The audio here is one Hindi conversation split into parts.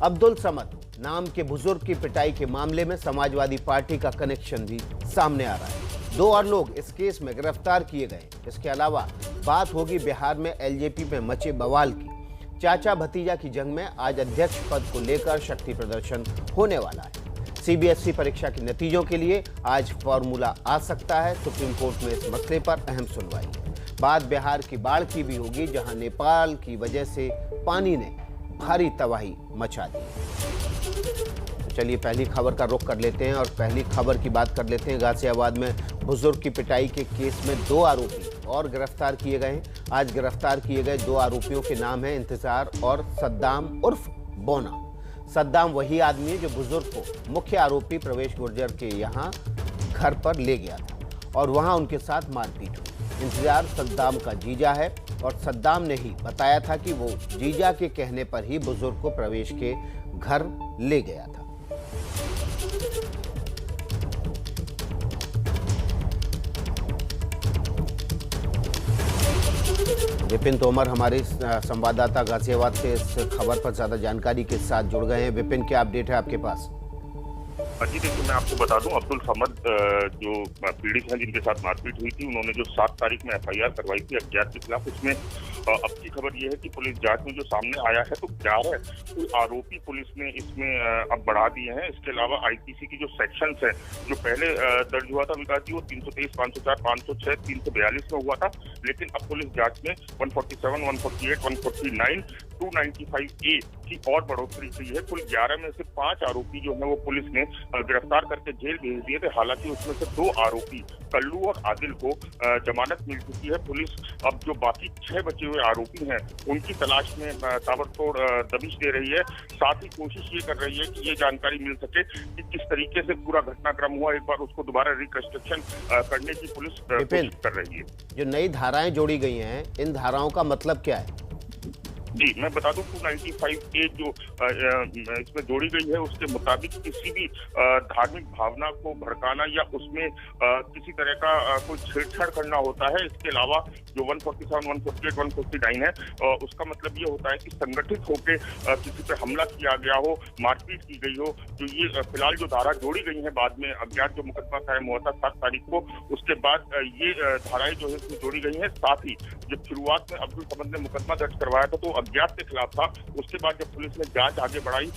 अब्दुल समद नाम के बुजुर्ग की पिटाई के मामले में समाजवादी पार्टी का कनेक्शन भी सामने आ रहा है। 2 और लोग इस केस में गिरफ्तार किए गए। इसके अलावा बात होगी बिहार में एलजेपी में मचे बवाल की। चाचा भतीजा की जंग में आज अध्यक्ष पद को लेकर शक्ति प्रदर्शन होने वाला है। सीबीएसई परीक्षा के नतीजों के लिए आज फॉर्मूला आ सकता है। सुप्रीम कोर्ट में इस मसले पर अहम सुनवाई है। बात बिहार की बाढ़ की भी होगी, जहां नेपाल की वजह से पानी ने भारी तबाही मचा दी। तो चलिए पहली खबर का रुख कर लेते हैं और पहली खबर की बात कर लेते हैं। गाजियाबाद में बुजुर्ग की पिटाई के केस में 2 आरोपी और गिरफ्तार किए गए हैं। आज गिरफ्तार किए गए 2 आरोपियों के नाम हैं इंतजार और सद्दाम उर्फ बोना। सद्दाम वही आदमी है जो बुजुर्ग को मुख्य आरोपी प्रवेश गुर्जर के यहाँ घर पर ले गया था और वहाँ उनके साथ मारपीट हुई। इंतजार सद्दाम का जीजा है और सद्दाम ने ही बताया था कि वो जीजा के कहने पर ही बुजुर्ग को प्रवेश के घर ले गया था। विपिन तोमर हमारे संवाददाता गाजियाबाद से इस खबर पर ज्यादा जानकारी के साथ जुड़ गए हैं। विपिन, क्या अपडेट है आपके पास? जी देखिए, मैं आपको बता दूं, अब्दुल समद जो पीड़ित हैं जिनके साथ मारपीट हुई थी, उन्होंने जो 7 तारीख में एफआईआर करवाई थी अज्ञात के खिलाफ, उसमें अब की खबर यह है कि पुलिस जांच में जो सामने आया है तो 11 आरोपी पुलिस ने इसमें अब बढ़ा दिए हैं। इसके अलावा आईपीसी की जो सेक्शंस है, जो पहले दर्ज हुआ था विकास जी, वो 323, 504, 506, 342 में हुआ था, लेकिन अब पुलिस जांच में 147, 148, 149, 295A की और बढ़ोतरी की है। कुल 11 में से 5 आरोपी जो है वो पुलिस ने गिरफ्तार करके जेल भेज दिए थे। हालांकि उसमें से 2 आरोपी कल्लू और आदिल को जमानत मिल चुकी है। पुलिस अब जो बाकी 6 बचे हुए आरोपी हैं उनकी तलाश में ताबड़तोड़ दबिश दे रही है। साथ ही कोशिश ये कर रही है कि ये जानकारी मिल सके कि किस तरीके से पूरा घटनाक्रम हुआ, एक बार उसको दोबारा रिकंस्ट्रक्शन करने की पुलिस कोशिश कर रही है। जो नई धाराएं जोड़ी गई हैं, इन धाराओं का मतलब क्या है? जी मैं बता दूं, 295A जो इसमें जोड़ी गई है उसके मुताबिक किसी भी धार्मिक भावना को भड़काना या उसमें किसी तरह का कोई छेड़छाड़ करना होता है। इसके अलावा जो 147, 148, 149 है उसका मतलब ये होता है कि संगठित होकर किसी पे हमला किया गया हो, मारपीट की गई हो। जो ये फिलहाल जो धारा जोड़ी गई है, बाद में अज्ञात जो मुकदमा कायम हुआ था 7 तारीख को, उसके बाद ये धाराएं जो है इसमें जोड़ी गई है। साथ ही जब शुरुआत में अब्दुल समद ने मुकदमा दर्ज करवाया था तो अज्ञात के खिलाफ था। उसके बाद जब पुलिस ने जांच आगे बढ़ाई,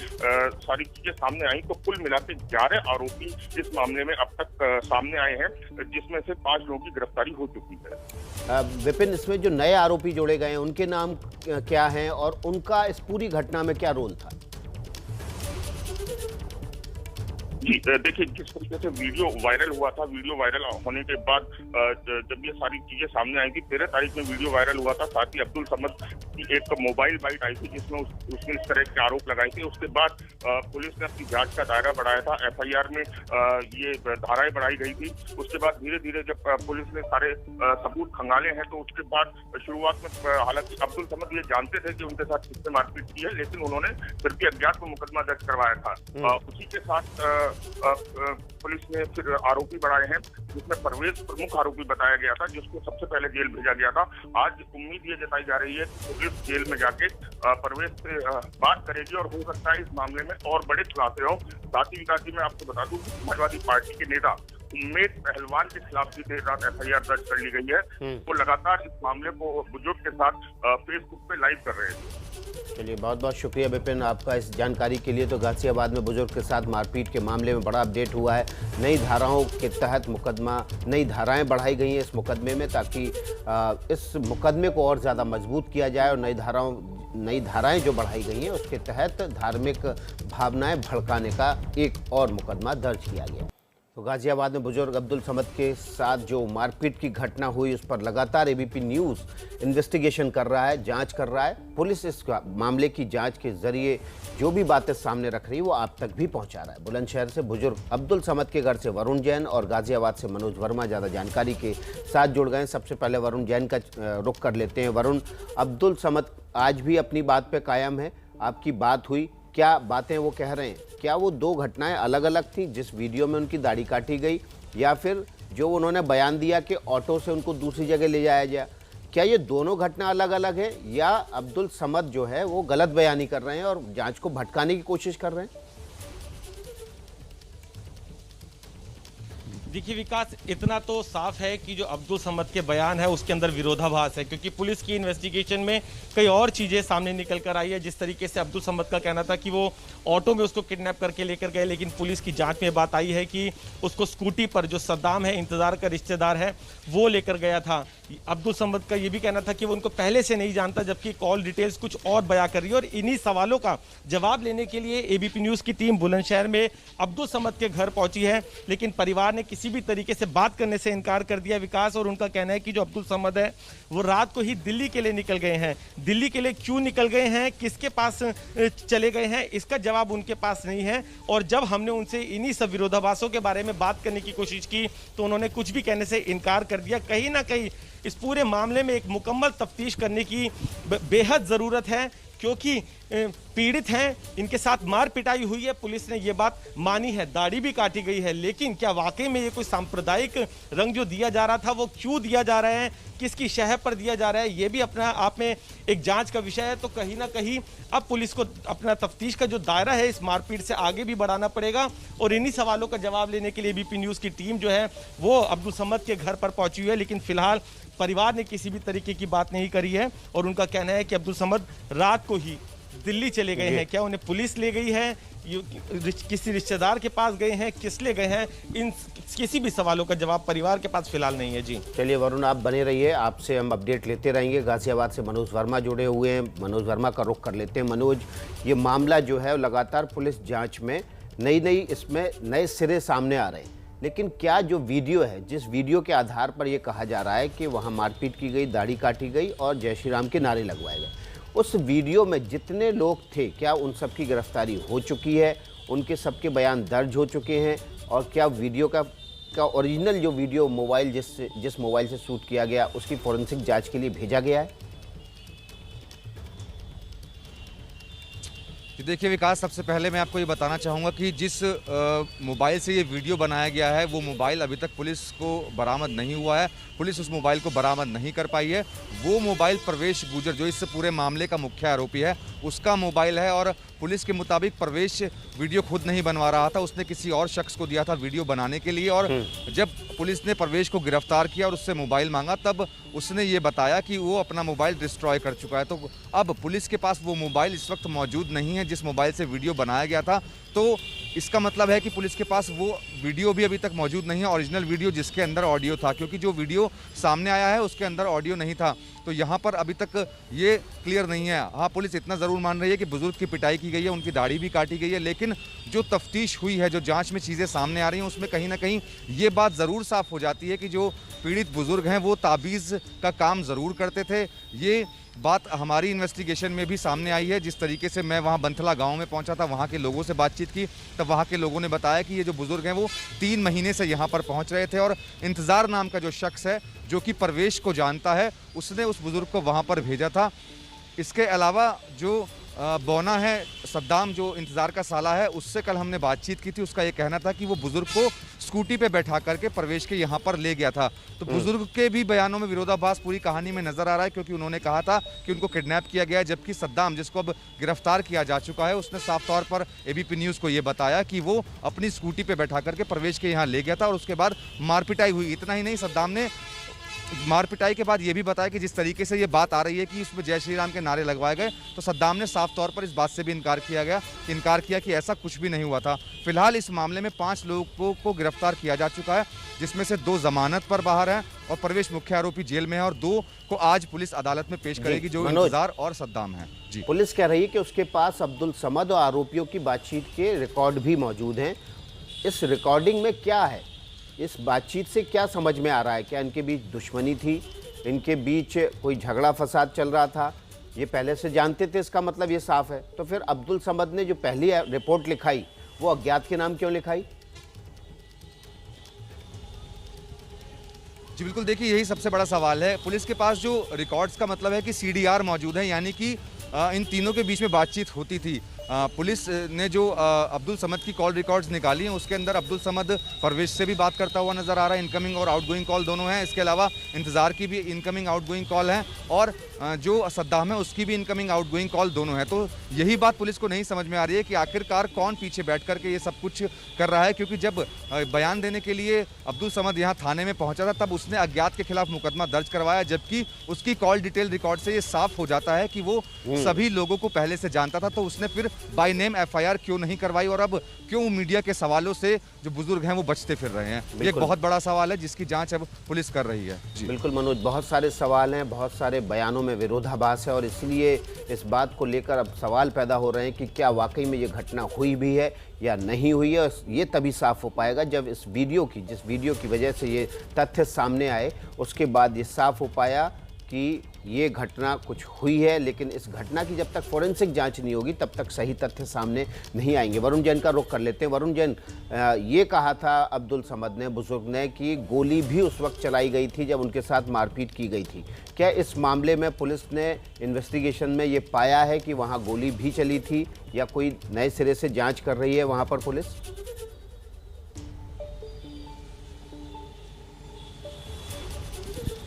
सारी चीजें सामने आई, तो कुल मिलाकर 11 आरोपी इस मामले में अब तक सामने आए हैं, जिसमें से 5 लोगों की गिरफ्तारी हो चुकी है। विपिन, इसमें जो नए आरोपी जोड़े गए हैं उनके नाम क्या हैं और उनका इस पूरी घटना में क्या रोल था? जी देखिए, जिस तरीके से वीडियो वायरल हुआ था, वीडियो वायरल होने के बाद जब ये सारी चीजें सामने आई थी, 13 तारीख में वीडियो वायरल हुआ था। साथ ही अब्दुल समद की एक मोबाइल बाइट आई थी जिसमें उसने इस तरह के आरोप लगाए थे। उसके बाद पुलिस ने अपनी जांच का दायरा बढ़ाया था। एफआईआर में ये धाराएं बढ़ाई गई थी। उसके बाद धीरे धीरे जब पुलिस ने सारे सबूत खंगाले हैं तो उसके बाद शुरुआत में हालांकि अब्दुल समद ये जानते थे कि उनके साथ किसने मारपीट की है, लेकिन उन्होंने फिर भी अज्ञात को मुकदमा दर्ज करवाया था। उसी के साथ पुलिस ने फिर आरोपी बढ़ाए हैं, जिसमें परवेज प्रमुख आरोपी बताया गया था, जिसको सबसे पहले जेल भेजा गया था। आज उम्मीद ये जताई जा रही है कि पुलिस जेल में जाके परवेज से बात करेगी और हो सकता है इस मामले में और बड़े खुलासे हों। साथ ही विकास जी, मैं आपको बता दूं कि समाजवादी पार्टी के नेता उम्मेद पहलवान के खिलाफ भी देर रात एफआईआर दर्ज कर ली गई है। वो लगातार इस मामले को बुजुर्ग के साथ फेसबुक पे लाइव कर रहे थे। चलिए, बहुत बहुत शुक्रिया विपिन आपका इस जानकारी के लिए। तो गाजियाबाद में बुजुर्ग के साथ मारपीट के मामले में बड़ा अपडेट हुआ है। नई धाराओं के तहत मुकदमा, नई धाराएं बढ़ाई गई हैं इस मुकदमे में, ताकि इस मुकदमे को और ज़्यादा मजबूत किया जाए। और नई धाराएं जो बढ़ाई गई हैं उसके तहत धार्मिक भावनाएं भड़काने का एक और मुकदमा दर्ज किया गया। तो गाजियाबाद में बुजुर्ग अब्दुल समद के साथ जो मारपीट की घटना हुई उस पर लगातार एबीपी न्यूज़ इन्वेस्टिगेशन कर रहा है, जांच कर रहा है। पुलिस इस मामले की जांच के जरिए जो भी बातें सामने रख रही है वो आप तक भी पहुंचा रहा है। बुलंदशहर से बुजुर्ग अब्दुल समद के घर से वरुण जैन और गाजियाबाद से मनोज वर्मा ज़्यादा जानकारी के साथ जुड़ गए। सबसे पहले वरुण जैन का रुख कर लेते हैं। वरुण, अब्दुल समद आज भी अपनी बात पर कायम है, आपकी बात हुई, क्या बातें वो कह रहे हैं? क्या वो 2 घटनाएं अलग अलग थी, जिस वीडियो में उनकी दाढ़ी काटी गई, या फिर जो उन्होंने बयान दिया कि ऑटो से उनको दूसरी जगह ले जाया गया, क्या ये दोनों घटना अलग अलग है या अब्दुल समद जो है वो गलत बयानी कर रहे हैं और जांच को भटकाने की कोशिश कर रहे हैं? देखिए विकास, इतना तो साफ है कि जो अब्दुल समद के बयान है उसके अंदर विरोधाभास है, क्योंकि पुलिस की इन्वेस्टिगेशन में कई और चीज़ें सामने निकल कर आई है। जिस तरीके से अब्दुल समद का कहना था कि वो ऑटो में उसको किडनैप करके लेकर गए, लेकिन पुलिस की जांच में बात आई है कि उसको स्कूटी पर जो सद्दाम है, इंतजार का रिश्तेदार है, वो लेकर गया था। अब्दुल समद का ये भी कहना था कि वो उनको पहले से नहीं जानता, जबकि कॉल डिटेल्स कुछ और बयां कर रही है। और इन्हीं सवालों का जवाब लेने के लिए एबीपी न्यूज़ की टीम बुलंदशहर में अब्दुल समद के घर पहुंची है, लेकिन परिवार ने किसी भी तरीके से बात करने से इनकार कर दिया विकास। और उनका कहना है कि जो अब्दुल समद है वो रात को ही दिल्ली के लिए निकल गए हैं। दिल्ली के लिए क्यों निकल गए हैं, किसके पास चले गए हैं, इसका जवाब उनके पास नहीं है। और जब हमने उनसे इन्हीं सब विरोधाभासों के बारे में बात करने की कोशिश की तो उन्होंने कुछ भी कहने से इनकार कर दिया। कहीं ना कहीं इस पूरे मामले में एक मुकम्मल तफ्तीश करने की बेहद ज़रूरत है, क्योंकि पीड़ित हैं, इनके साथ मार पिटाई हुई है, पुलिस ने ये बात मानी है, दाढ़ी भी काटी गई है। लेकिन क्या वाकई में ये कोई सांप्रदायिक रंग जो दिया जा रहा था वो क्यों दिया जा रहा है, किसकी शह पर दिया जा रहा है, ये भी अपना आप में एक जांच का विषय है। तो कहीं ना कहीं अब पुलिस को अपना तफ्तीश का जो दायरा है इस मारपीट से आगे भी बढ़ाना पड़ेगा। और इन्हीं सवालों का जवाब लेने के लिए एबीपी न्यूज़ की टीम जो है वो अब्दुल समद के घर पर पहुंची हुई है, लेकिन फिलहाल परिवार ने किसी भी तरीके की बात नहीं करी है। और उनका कहना है कि अब्दुल समद रात को ही दिल्ली चले गए हैं। क्या उन्हें पुलिस ले गई है, किसी रिश्तेदार के पास गए हैं, किस ले गए हैं, इन किसी भी सवालों का जवाब परिवार के पास फिलहाल नहीं है। जी चलिए वरुण, आप बने रहिए, आपसे हम अपडेट लेते रहेंगे। गाजियाबाद से मनोज वर्मा जुड़े हुए हैं, मनोज वर्मा का रुख कर लेते हैं। मनोज, ये मामला जो है लगातार पुलिस जांच में नई इसमें नए सिरे सामने आ रहे हैं, लेकिन क्या जो वीडियो है, जिस वीडियो के आधार पर यह कहा जा रहा है कि वहाँ मारपीट की गई, दाढ़ी काटी गई और जय श्री राम के नारे लगवाए गए, उस वीडियो में जितने लोग थे क्या उन सब की गिरफ्तारी हो चुकी है, उनके सबके बयान दर्ज हो चुके हैं? और क्या वीडियो का ओरिजिनल जो वीडियो मोबाइल जिस मोबाइल से शूट किया गया उसकी फॉरेंसिक जांच के लिए भेजा गया है? देखिए विकास, सबसे पहले मैं आपको ये बताना चाहूँगा कि जिस मोबाइल से ये वीडियो बनाया गया है वो मोबाइल अभी तक पुलिस को बरामद नहीं हुआ है। पुलिस उस मोबाइल को बरामद नहीं कर पाई है। वो मोबाइल प्रवेश गुजर, जो इस पूरे मामले का मुख्य आरोपी है, उसका मोबाइल है। और पुलिस के मुताबिक प्रवेश वीडियो खुद नहीं बनवा रहा था, उसने किसी और शख्स को दिया था वीडियो बनाने के लिए। और जब पुलिस ने प्रवेश को गिरफ्तार किया और उससे मोबाइल मांगा, तब उसने ये बताया कि वो अपना मोबाइल डिस्ट्रॉय कर चुका है। तो अब पुलिस के पास वो मोबाइल इस वक्त मौजूद नहीं है जिस मोबाइल से वीडियो बनाया गया था। तो इसका मतलब है कि पुलिस के पास वो वीडियो भी अभी तक मौजूद नहीं है, ओरिजिनल वीडियो जिसके अंदर ऑडियो था, क्योंकि जो वीडियो सामने आया है उसके अंदर ऑडियो नहीं था। तो यहाँ पर अभी तक ये क्लियर नहीं है। हाँ, पुलिस इतना ज़रूर मान रही है कि बुजुर्ग की पिटाई की गई है, उनकी दाढ़ी भी काटी गई है, लेकिन जो तफ्तीश हुई है, जो जांच में चीज़ें सामने आ रही हैं, उसमें कहीं ना कहीं ये बात ज़रूर साफ हो जाती है कि जो पीड़ित बुजुर्ग हैं वो ताबीज़ का काम ज़रूर करते थे। ये बात हमारी इन्वेस्टिगेशन में भी सामने आई है। जिस तरीके से मैं वहाँ बंथला गांव में पहुँचा था, वहाँ के लोगों से बातचीत की, तब वहाँ के लोगों ने बताया कि ये जो बुजुर्ग हैं वो 3 महीने से यहाँ पर पहुँच रहे थे और इंतज़ार नाम का जो शख्स है जो कि प्रवेश को जानता है, उसने उस बुजुर्ग को वहाँ पर भेजा था। इसके अलावा जो बोना है, सद्दाम जो इंतज़ार का साला है, उससे कल हमने बातचीत की थी। उसका ये कहना था कि वो बुजुर्ग को स्कूटी पे बैठा करके प्रवेश के यहाँ पर ले गया था। तो बुजुर्ग के भी बयानों में विरोधाभास पूरी कहानी में नजर आ रहा है, क्योंकि उन्होंने कहा था कि उनको किडनैप किया गया है, जबकि सद्दाम, जिसको अब गिरफ्तार किया जा चुका है, उसने साफ तौर पर एबीपी न्यूज़ को ये बताया कि वो अपनी स्कूटी पे बैठा करके प्रवेश के यहाँ ले गया था और उसके बाद मारपिटाई हुई। इतना ही नहीं, सद्दाम ने मारपिटाई के बाद ये भी बताया कि जिस तरीके से ये बात आ रही है कि उसमें जय श्री राम के नारे लगवाए गए, तो सद्दाम ने साफ तौर पर इस बात से भी इनकार किया कि ऐसा कुछ भी नहीं हुआ था। फिलहाल इस मामले में 5 लोगों को गिरफ्तार किया जा चुका है, जिसमें से 2 जमानत पर बाहर हैं और प्रवेश मुख्य आरोपी जेल में है, और 2 को आज पुलिस अदालत में पेश करेगी, जो इंतजार और सद्दाम है। जी, पुलिस कह रही है कि उसके पास अब्दुल समद और आरोपियों की बातचीत के रिकॉर्ड भी मौजूद हैं। इस रिकॉर्डिंग में क्या है, इस बातचीत से क्या समझ में आ रहा है? क्या इनके बीच दुश्मनी थी, इनके बीच कोई झगड़ा फसाद चल रहा था, ये पहले से जानते थे? इसका मतलब ये साफ है। तो फिर अब्दुल समद ने जो पहली रिपोर्ट लिखाई वो अज्ञात के नाम क्यों लिखाई? जी बिल्कुल, देखिए यही सबसे बड़ा सवाल है। पुलिस के पास जो रिकॉर्ड्स का मतलब है कि CDR मौजूद है, यानी कि इन तीनों के बीच में बातचीत होती थी। पुलिस ने जो अब्दुल समद की कॉल रिकॉर्ड्स निकाली हैं उसके अंदर अब्दुल समद परवेश से भी बात करता हुआ नजर आ रहा है। इनकमिंग और आउटगोइंग कॉल दोनों हैं। इसके अलावा इंतज़ार की भी इनकमिंग आउटगोइंग कॉल है और जो सद्दाम है उसकी भी इनकमिंग आउटगोइंग कॉल दोनों है। तो यही बात पुलिस को नहीं समझ में आ रही है कि आखिरकार कौन पीछे बैठ करके ये सब कुछ कर रहा है, क्योंकि जब बयान देने के लिए अब्दुल समद यहाँ थाने में पहुंचा था तब उसने अज्ञात के खिलाफ मुकदमा दर्ज करवाया, जबकि उसकी कॉल डिटेल रिकॉर्ड से ये साफ हो जाता है कि वो सभी लोगों को पहले से जानता था। तो उसने फिर बाय नेम एफआईआर क्यों नहीं करवाई और अब क्यों मीडिया के सवालों से जो बुजुर्ग हैं वो बचते फिर रहे हैं? ये एक बहुत बड़ा सवाल है जिसकी जांच अब पुलिस कर रही है। जी बिल्कुल मनोज, बहुत सारे सवाल हैं, बहुत सारे बयानों में विरोधाभास है और इसलिए इस बात को लेकर अब सवाल पैदा हो रहे हैं कि क्या वाकई में ये घटना हुई भी है या नहीं हुई है। ये तभी साफ हो पाएगा जब जिस वीडियो की वजह से ये तथ्य सामने आए उसके बाद ये साफ हो पाया कि ये घटना कुछ हुई है। लेकिन इस घटना की जब तक फोरेंसिक जांच नहीं होगी तब तक सही तथ्य सामने नहीं आएंगे। वरुण जैन का रुख कर लेते हैं। वरुण जैन, ये कहा था अब्दुल समद ने, बुजुर्ग ने, कि गोली भी उस वक्त चलाई गई थी जब उनके साथ मारपीट की गई थी। क्या इस मामले में पुलिस ने इन्वेस्टिगेशन में ये पाया है कि वहाँ गोली भी चली थी या कोई नए सिरे से जाँच कर रही है वहाँ पर पुलिस?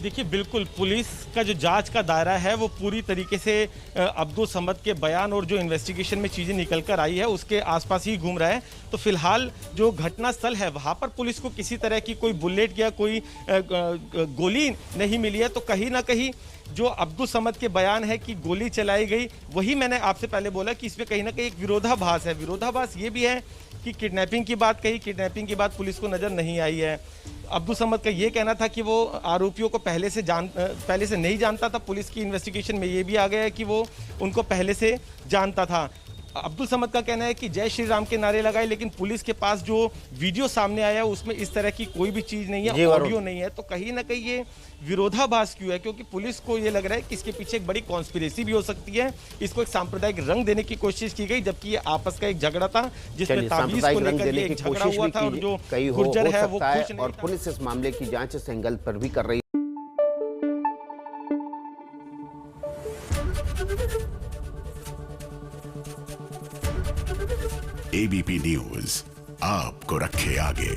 देखिए, बिल्कुल पुलिस का जो जांच का दायरा है वो पूरी तरीके से अब्दुल समद के बयान और जो इन्वेस्टिगेशन में चीज़ें निकल कर आई है उसके आसपास ही घूम रहा है। तो फिलहाल जो घटना स्थल है वहाँ पर पुलिस को किसी तरह की कोई बुलेट या कोई गोली नहीं मिली है। तो कहीं ना कहीं जो अब्दुल समद के बयान है कि गोली चलाई गई, वही मैंने आपसे पहले बोला कि इसमें कहीं ना कहीं एक विरोधाभास है। विरोधाभास ये भी है कि किडनैपिंग की बात कही, किडनैपिंग की बात पुलिस को नज़र नहीं आई है। अब्दुल समद का ये कहना था कि वो आरोपियों को पहले से नहीं जानता था। पुलिस की इन्वेस्टिगेशन में ये भी आ गया है कि वो उनको पहले से जानता था। अब्दुल समद का कहना है कि जय श्री राम के नारे लगाए, लेकिन पुलिस के पास जो वीडियो सामने आया उसमें इस तरह की कोई भी चीज़ नहीं है, ऑडियो नहीं है। तो कहीं ना कहीं ये विरोधाभास क्यों है? क्योंकि पुलिस को ये लग रहा है कि इसके पीछे एक बड़ी कॉन्स्पिरेसी भी हो सकती है। इसको एक सांप्रदायिक रंग देने की कोशिश की गई, जबकि ये आपस का एक झगड़ा था जिसमें ताबीज को लेकर एक झगड़ा हुआ था और जो गुर्जर है वो खुश नहीं और पुलिस इस मामले की जांच इस एंगल पर भी कर रही है। एबीपी न्यूज आपको रखे आगे।